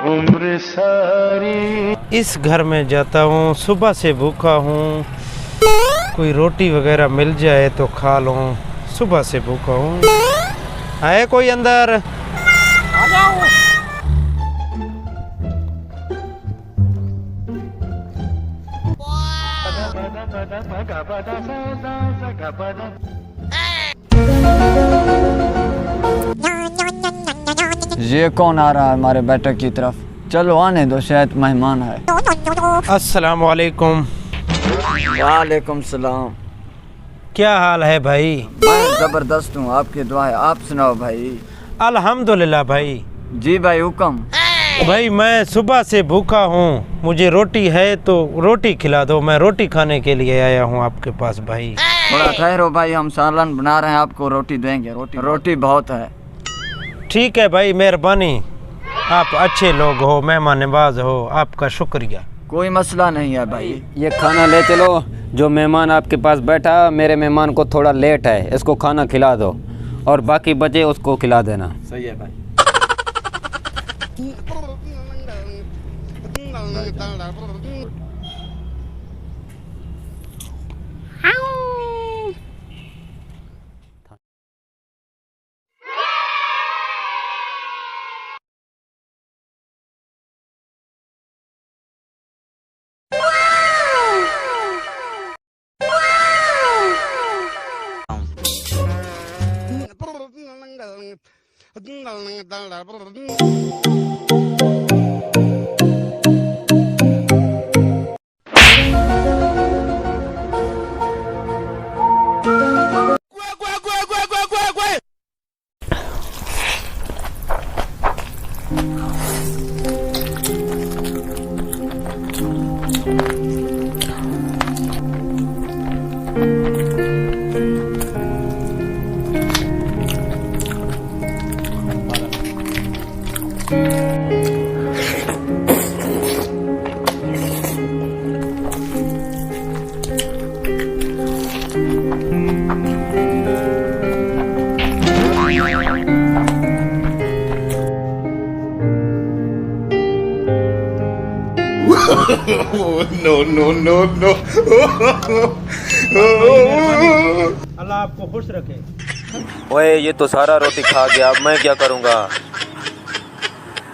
उम्र सारी इस घर में जाता हूँ, सुबह से भूखा हूँ, कोई रोटी वगैरह मिल जाए तो खा लूँ, सुबह से भूखा हूँ। है कोई अंदर? आ जाओ। ये कौन आ रहा है हमारे बैठक की तरफ? चलो आने दो, शायद मेहमान है। अस्सलाम वालेकुम। वालेकुम सलाम। क्या हाल है भाई? मैं जबरदस्त हूँ, आपकी दुआ है। आप सुनाओ भाई। अल्हम्दुलिल्लाह भाई। जी भाई हुक्म। भाई मैं सुबह से भूखा हूँ, मुझे रोटी है तो रोटी खिला दो, मैं रोटी खाने के लिए आया हूँ आपके पास भाई। थोड़ा ठहरो भाई, हम सालन बना रहे हैं, आपको रोटी देंगे। रोटी बहुत है। ठीक है भाई, मेहरबानी, आप अच्छे लोग हो, मेहमान नवाज हो, आपका शुक्रिया। कोई मसला नहीं है भाई। ये खाना ले चलो। जो मेहमान आपके पास बैठा, मेरे मेहमान को थोड़ा लेट है, इसको खाना खिला दो और बाकी बचे उसको खिला देना। सही है भाई। no. अल्लाह आपको खुश रखे। ओए ये तो सारा रोटी खा गया, अब मैं क्या करूँगा?